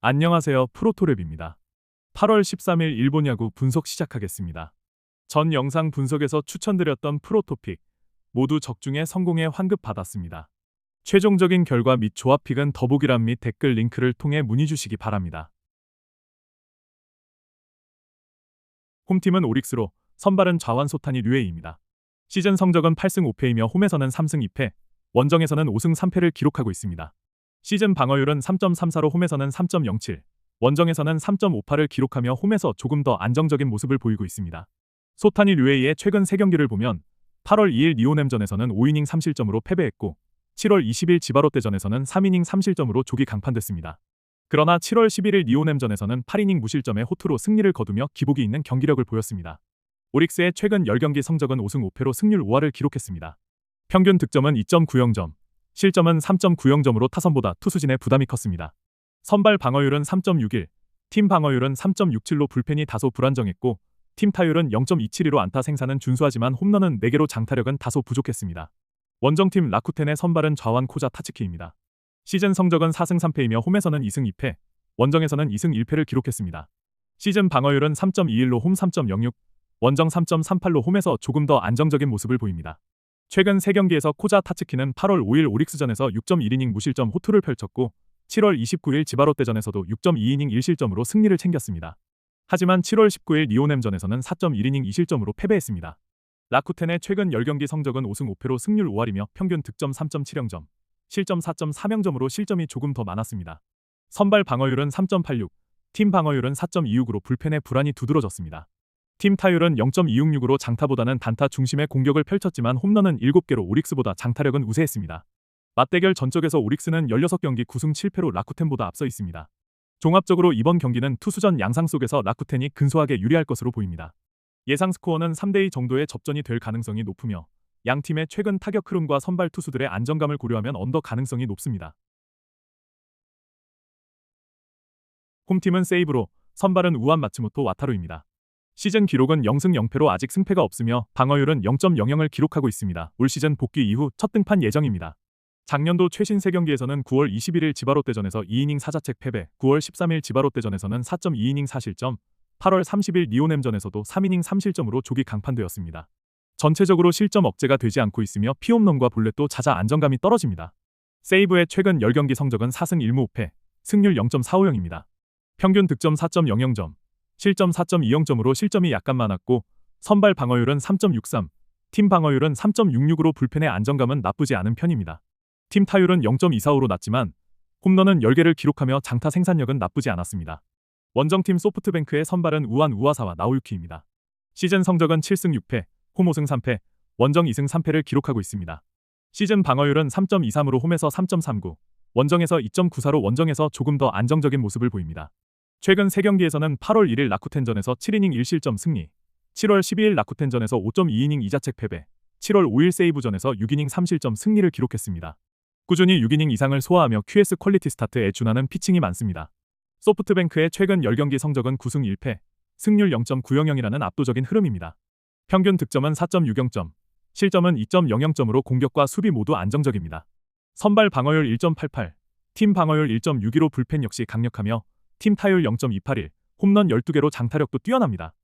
안녕하세요. 프로토랩입니다. 8월 13일 일본 야구 분석 시작하겠습니다. 전 영상 분석에서 추천드렸던 프로토픽 모두 적중에 성공에 환급 받았습니다. 최종적인 결과 및 조합픽은 더보기란 및 댓글 링크를 통해 문의 주시기 바랍니다. 홈팀은 오릭스로, 선발은 좌완 소타니 류에이입니다. 시즌 성적은 8승 5패이며 홈에서는 3승 2패, 원정에서는 5승 3패를 기록하고 있습니다. 시즌 방어율은 3.34로 홈에서는 3.07, 원정에서는 3.58을 기록하며 홈에서 조금 더 안정적인 모습을 보이고 있습니다. 소타니 류에이의 최근 3경기를 보면 8월 2일 니오넴전에서는 5이닝 3실점으로 패배했고 7월 20일 지바롯데전에서는 3이닝 3실점으로 조기 강판됐습니다. 그러나 7월 11일 니오넴전에서는 8이닝 무실점의 호투로 승리를 거두며 기복이 있는 경기력을 보였습니다. 오릭스의 최근 10경기 성적은 5승 5패로 승률 5할을 기록했습니다. 평균 득점은 2.90점, 실점은 3.90점으로 타선보다 투수진의 부담이 컸습니다. 선발 방어율은 3.61, 팀 방어율은 3.67로 불펜이 다소 불안정했고 팀 타율은 0.272로 안타 생산은 준수하지만 홈런은 4개로 장타력은 다소 부족했습니다. 원정팀 라쿠텐의 선발은 좌완 코자 타츠키입니다. 시즌 성적은 4승 3패이며 홈에서는 2승 2패, 원정에서는 2승 1패를 기록했습니다. 시즌 방어율은 3.21로 홈 3.06, 원정 3.38로 홈에서 조금 더 안정적인 모습을 보입니다. 최근 3경기에서 코자 타츠키는 8월 5일 오릭스전에서 6.1이닝 무실점 호투를 펼쳤고 7월 29일 지바롯데전에서도 6.2이닝 1실점으로 승리를 챙겼습니다. 하지만 7월 19일 니오넴전에서는 4.1이닝 2실점으로 패배했습니다. 라쿠텐의 최근 10경기 성적은 5승 5패로 승률 5할이며 평균 득점 3.70점, 실점 4.40점으로 실점이 조금 더 많았습니다. 선발 방어율은 3.86, 팀 방어율은 4.26으로 불펜의 불안이 두드러졌습니다. 팀 타율은 0.266으로 장타보다는 단타 중심의 공격을 펼쳤지만 홈런은 7개로 오릭스보다 장타력은 우세했습니다. 맞대결 전적에서 오릭스는 16경기 9승 7패로 라쿠텐보다 앞서 있습니다. 종합적으로 이번 경기는 투수전 양상 속에서 라쿠텐이 근소하게 유리할 것으로 보입니다. 예상 스코어는 3대2 정도의 접전이 될 가능성이 높으며 양 팀의 최근 타격 흐름과 선발 투수들의 안정감을 고려하면 언더 가능성이 높습니다. 홈팀은 세이브로, 선발은 우안 마츠모토 와타루입니다. 시즌 기록은 0승 0패로 아직 승패가 없으며 방어율은 0.00을 기록하고 있습니다. 올 시즌 복귀 이후 첫 등판 예정입니다. 작년도 최신 3경기에서는 9월 21일 지바롯데전에서 2이닝 4자책 패배, 9월 13일 지바롯데전에서는 4.2이닝 4실점, 8월 30일 니오넴전에서도 3이닝 3실점으로 조기 강판되었습니다. 전체적으로 실점 억제가 되지 않고 있으며 피홈런과 볼넷도 잦아 안정감이 떨어집니다. 세이브의 최근 10경기 성적은 4승 1무 5패, 승률 0.45영입니다. 평균 득점 4.00점, 실점 4.20점으로 실점이 약간 많았고 선발 방어율은 3.63, 팀 방어율은 3.66으로 불펜의 안정감은 나쁘지 않은 편입니다. 팀 타율은 0.245로 낮지만 홈런은 10개를 기록하며 장타 생산력은 나쁘지 않았습니다. 원정팀 소프트뱅크의 선발은 우안 우아사와 나오유키입니다. 시즌 성적은 7승 6패, 홈 5승 3패, 원정 2승 3패를 기록하고 있습니다. 시즌 방어율은 3.23으로 홈에서 3.39, 원정에서 2.94로 원정에서 조금 더 안정적인 모습을 보입니다. 최근 3경기에서는 8월 1일 라쿠텐전에서 7이닝 1실점 승리, 7월 12일 라쿠텐전에서 5.2이닝 2자책 패배, 7월 5일 세이브전에서 6이닝 3실점 승리를 기록했습니다. 꾸준히 6이닝 이상을 소화하며 QS 퀄리티 스타트에 준하는 피칭이 많습니다. 소프트뱅크의 최근 10경기 성적은 9승 1패, 승률 0.90이라는 압도적인 흐름입니다. 평균 득점은 4.60점, 실점은 2.00점으로 공격과 수비 모두 안정적입니다. 선발 방어율 1.88, 팀 방어율 1.62로 불펜 역시 강력하며 팀 타율 0.281, 홈런 12개로 장타력도 뛰어납니다.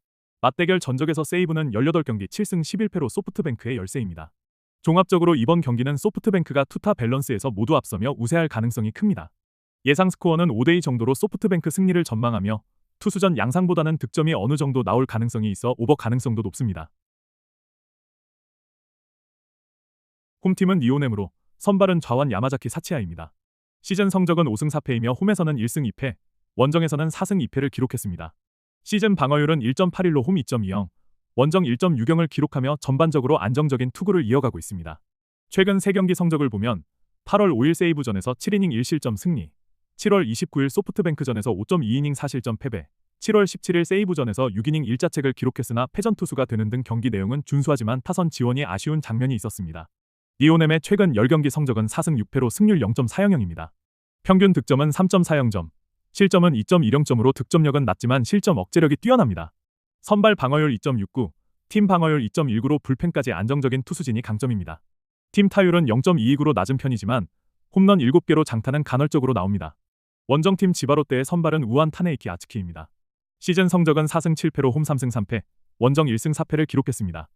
맞대결 전적에서 세이브는 18경기 7승 11패로 소프트뱅크의 열세입니다. 종합적으로 이번 경기는 소프트뱅크가 투타 밸런스에서 모두 앞서며 우세할 가능성이 큽니다. 예상 스코어는 5대2 정도로 소프트뱅크 승리를 전망하며 투수전 양상보다는 득점이 어느 정도 나올 가능성이 있어 오버 가능성도 높습니다. 홈팀은 니오넴으로, 선발은 좌완 야마자키 사치아입니다. 시즌 성적은 5승 4패이며 홈에서는 1승 2패, 원정에서는 4승 2패를 기록했습니다. 시즌 방어율은 1.81로 홈 2.20, 원정 1.60을 기록하며 전반적으로 안정적인 투구를 이어가고 있습니다. 최근 3경기 성적을 보면 8월 5일 세이브전에서 7이닝 1실점 승리, 7월 29일 소프트뱅크전에서 5.2이닝 4실점 패배, 7월 17일 세이브전에서 6이닝 1자책을 기록했으나 패전 투수가 되는 등 경기 내용은 준수하지만 타선 지원이 아쉬운 장면이 있었습니다. 니오넴의 최근 10경기 성적은 4승 6패로 승률 0.40입니다. 평균 득점은 3.40점, 실점은 2.10점으로 득점력은 낮지만 실점 억제력이 뛰어납니다. 선발 방어율 2.69, 팀 방어율 2.19로 불펜까지 안정적인 투수진이 강점입니다. 팀 타율은 0.29로 낮은 편이지만 홈런 7개로 장타는 간헐적으로 나옵니다. 원정팀 지바롯데의 선발은 우한 타네이키 아츠키입니다. 시즌 성적은 4승 7패로 홈 3승 3패, 원정 1승 4패를 기록했습니다.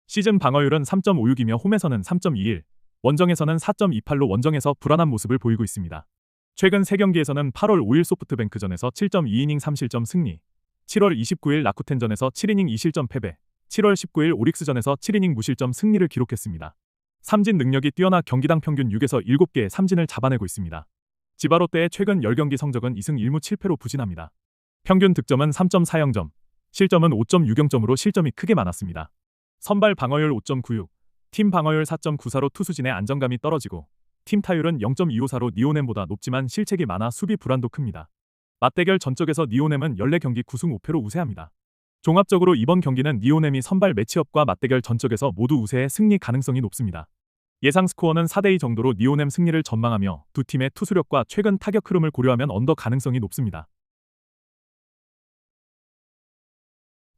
시즌 방어율은 3.56이며 홈에서는 3.21, 원정에서는 4.28로 원정에서 불안한 모습을 보이고 있습니다. 최근 3경기에서는 8월 5일 소프트뱅크전에서 7.2이닝 3실점 승리, 7월 29일 라쿠텐전에서 7이닝 2실점 패배, 7월 19일 오릭스전에서 7이닝 무실점 승리를 기록했습니다. 삼진 능력이 뛰어나 경기당 평균 6에서 7개의 삼진을 잡아내고 있습니다. 지바롯데의 최근 10경기 성적은 2승 1무 7패로 부진합니다. 평균 득점은 3.40점, 실점은 5.60점으로 실점이 크게 많았습니다. 선발 방어율 5.96, 팀 방어율 4.94로 투수진의 안정감이 떨어지고 팀 타율은 0.254로 니오넴보다 높지만 실책이 많아 수비 불안도 큽니다. 맞대결 전적에서 니오넴은 14경기 9승 5패로 우세합니다. 종합적으로 이번 경기는 니오넴이 선발 매치업과 맞대결 전적에서 모두 우세해 승리 가능성이 높습니다. 예상 스코어는 4대2 정도로 니오넴 승리를 전망하며 두 팀의 투수력과 최근 타격 흐름을 고려하면 언더 가능성이 높습니다.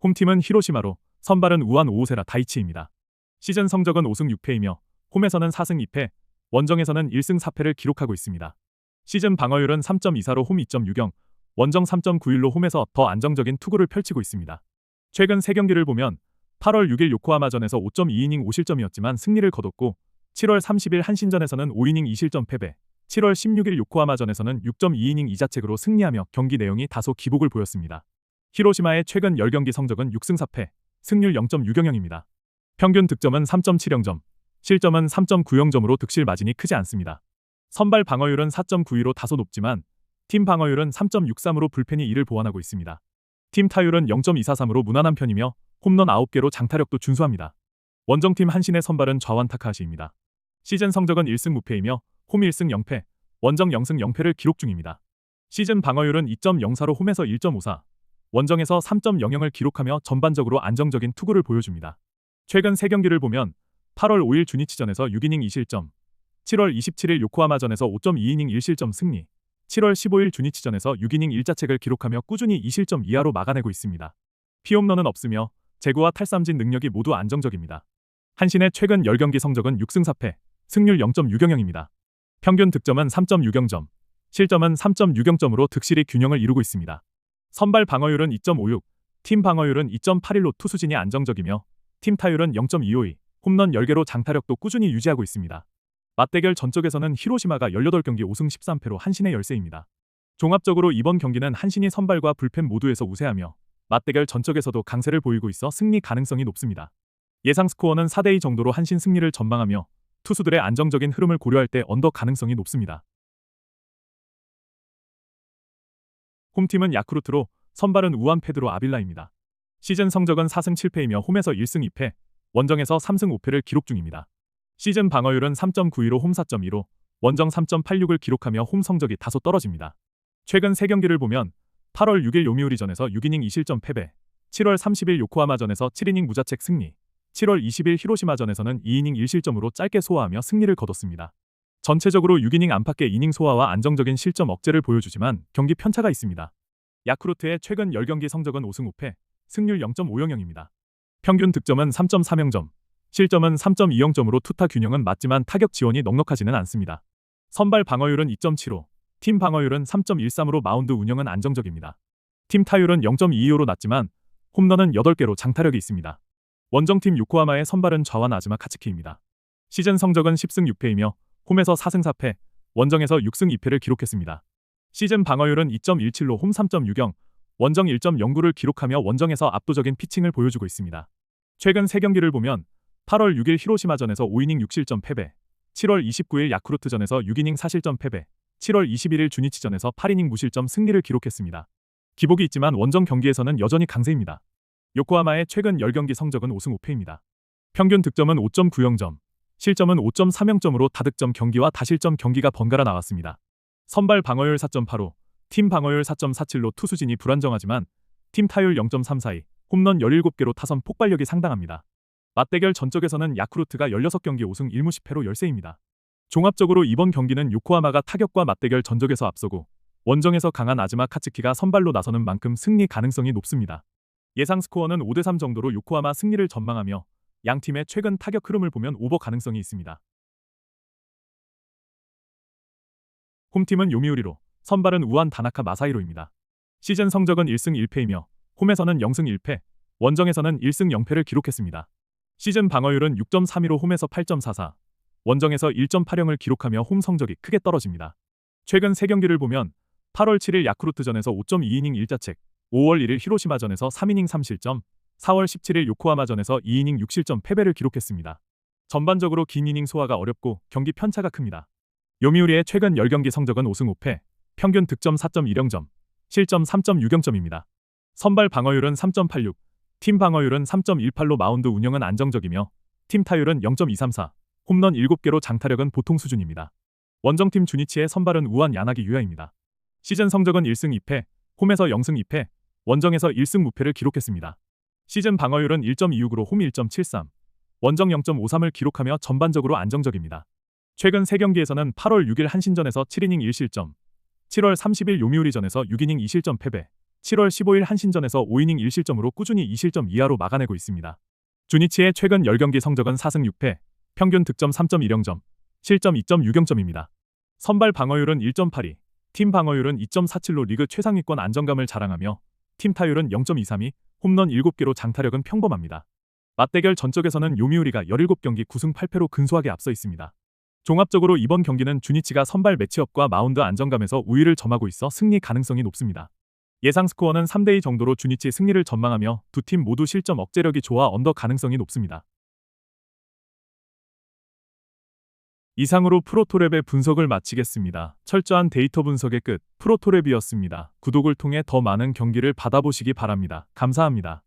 홈팀은 히로시마로, 선발은 우한 오오세라 다이치입니다. 시즌 성적은 5승 6패이며 홈에서는 4승 2패, 원정에서는 1승 4패를 기록하고 있습니다. 시즌 방어율은 3.24로 홈 2.60, 원정 3.91로 홈에서 더 안정적인 투구를 펼치고 있습니다. 최근 3경기를 보면 8월 6일 요코하마전에서 5.2이닝 5실점이었지만 승리를 거뒀고 7월 30일 한신전에서는 5이닝 2실점 패배, 7월 16일 요코하마전에서는 6.2이닝 2자책으로 승리하며 경기 내용이 다소 기복을 보였습니다. 히로시마의 최근 10경기 성적은 6승 4패, 승률 0.6영입니다. 평균 득점은 3.70점, 실점은 3.90점으로 득실 마진이 크지 않습니다. 선발 방어율은 4.92로 다소 높지만 팀 방어율은 3.63으로 불펜이 이를 보완하고 있습니다. 팀 타율은 0.243으로 무난한 편이며 홈런 9개로 장타력도 준수합니다. 원정팀 한신의 선발은 좌완 타카하시입니다. 시즌 성적은 1승 무패이며 홈 1승 0패, 원정 0승 0패를 기록 중입니다. 시즌 방어율은 2.04로 홈에서 1.54, 원정에서 3.00을 기록하며 전반적으로 안정적인 투구를 보여줍니다. 최근 3경기를 보면 8월 5일 주니치전에서 6이닝 2실점, 7월 27일 요코하마전에서 5.2이닝 1실점 승리, 7월 15일 주니치전에서 6이닝 1자책을 기록하며 꾸준히 2실점 이하로 막아내고 있습니다. 피홈런은 없으며 제구와 탈삼진 능력이 모두 안정적입니다. 한신의 최근 10경기 성적은 6승 4패, 승률 0.6영입니다. 평균 득점은 3.60점, 실점은 3.60점으로 득실이 균형을 이루고 있습니다. 선발 방어율은 2.56, 팀 방어율은 2.81로 투수진이 안정적이며 팀 타율은 0.252, 홈런 10개로 장타력도 꾸준히 유지하고 있습니다. 맞대결 전적에서는 히로시마가 18경기 5승 13패로 한신의 열세입니다. 종합적으로 이번 경기는 한신이 선발과 불펜 모두에서 우세하며 맞대결 전적에서도 강세를 보이고 있어 승리 가능성이 높습니다. 예상 스코어는 4대2 정도로 한신 승리를 전망하며 투수들의 안정적인 흐름을 고려할 때 언더 가능성이 높습니다. 홈팀은 야쿠르트로, 선발은 우한 페드로 아빌라입니다. 시즌 성적은 4승 7패이며 홈에서 1승 2패, 원정에서 3승 5패를 기록 중입니다. 시즌 방어율은 3.92로 홈 4.25, 원정 3.86을 기록하며 홈 성적이 다소 떨어집니다. 최근 3경기를 보면 8월 6일 요미우리전에서 6이닝 2실점 패배, 7월 30일 요코하마전에서 7이닝 무자책 승리, 7월 20일 히로시마전에서는 2이닝 1실점으로 짧게 소화하며 승리를 거뒀습니다. 전체적으로 6이닝 안팎의 이닝 소화와 안정적인 실점 억제를 보여주지만 경기 편차가 있습니다. 야쿠르트의 최근 10경기 성적은 5승 5패, 승률 0.50입니다. 평균 득점은 3.30점, 실점은 3.20점으로 투타 균형은 맞지만 타격 지원이 넉넉하지는 않습니다. 선발 방어율은 2.75, 팀 방어율은 3.13으로 마운드 운영은 안정적입니다. 팀 타율은 0.22호로 낮지만 홈런은 8개로 장타력이 있습니다. 원정팀 요코하마의 선발은 좌완 아즈마 카츠키입니다. 시즌 성적은 10승 6패이며 홈에서 4승 4패, 원정에서 6승 2패를 기록했습니다. 시즌 방어율은 2.17로 홈 3.60, 원정 1.09를 기록하며 원정에서 압도적인 피칭을 보여주고 있습니다. 최근 3경기를 보면 8월 6일 히로시마전에서 5이닝 6실점 패배, 7월 29일 야쿠르트전에서 6이닝 4실점 패배, 7월 21일 주니치전에서 8이닝 무실점 승리를 기록했습니다. 기복이 있지만 원정 경기에서는 여전히 강세입니다. 요코하마의 최근 10경기 성적은 5승 5패입니다. 평균 득점은 5.90점, 실점은 5.30점으로 다득점 경기와 다실점 경기가 번갈아 나왔습니다. 선발 방어율 4.85, 팀 방어율 4.47로 투수진이 불안정하지만 팀 타율 0.342, 홈런 17개로 타선 폭발력이 상당합니다. 맞대결 전적에서는 야쿠르트가 16경기 5승 1무 10패로 열세입니다. 종합적으로 이번 경기는 요코하마가 타격과 맞대결 전적에서 앞서고 원정에서 강한 아즈마 카츠키가 선발로 나서는 만큼 승리 가능성이 높습니다. 예상 스코어는 5대3 정도로 요코하마 승리를 전망하며 양팀의 최근 타격 흐름을 보면 오버 가능성이 있습니다. 홈팀은 요미우리로, 선발은 우한 다나카 마사히로입니다. 시즌 성적은 1승 1패이며 홈에서는 0승 1패, 원정에서는 1승 0패를 기록했습니다. 시즌 방어율은 6.32로 홈에서 8.44, 원정에서 1.80을 기록하며 홈 성적이 크게 떨어집니다. 최근 3경기를 보면 8월 7일 야쿠르트전에서 5.2이닝 1자책, 5월 1일 히로시마전에서 3이닝 3실점, 4월 17일 요코하마전에서 2이닝 6실점 패배를 기록했습니다. 전반적으로 긴 이닝 소화가 어렵고 경기 편차가 큽니다. 요미우리의 최근 10경기 성적은 5승 5패, 평균 득점 4.10점, 실점 3.60점입니다. 선발 방어율은 3.86, 팀 방어율은 3.18로 마운드 운영은 안정적이며 팀 타율은 0.234, 홈런 7개로 장타력은 보통 수준입니다. 원정팀 주니치의 선발은 우한 야나기 유야입니다. 시즌 성적은 1승 2패, 홈에서 0승 2패, 원정에서 1승 무패를 기록했습니다. 시즌 방어율은 1.26으로 홈 1.73, 원정 0.53을 기록하며 전반적으로 안정적입니다. 최근 3경기에서는 8월 6일 한신전에서 7이닝 1실점, 7월 30일 요미우리전에서 6이닝 2실점 패배, 7월 15일 한신전에서 5이닝 1실점으로 꾸준히 2실점 이하로 막아내고 있습니다. 주니치의 최근 10경기 성적은 4승 6패, 평균 득점 3.10점, 실점 2.60점입니다. 선발 방어율은 1.82, 팀 방어율은 2.47로 리그 최상위권 안정감을 자랑하며 팀 타율은 0.232, 홈런 7개로 장타력은 평범합니다. 맞대결 전적에서는 요미우리가 17경기 9승 8패로 근소하게 앞서 있습니다. 종합적으로 이번 경기는 주니치가 선발 매치업과 마운드 안정감에서 우위를 점하고 있어 승리 가능성이 높습니다. 예상 스코어는 3대2 정도로 주니치 승리를 전망하며 두 팀 모두 실점 억제력이 좋아 언더 가능성이 높습니다. 이상으로 프로토랩의 분석을 마치겠습니다. 철저한 데이터 분석의 끝, 프로토랩이었습니다. 구독을 통해 더 많은 경기를 받아보시기 바랍니다. 감사합니다.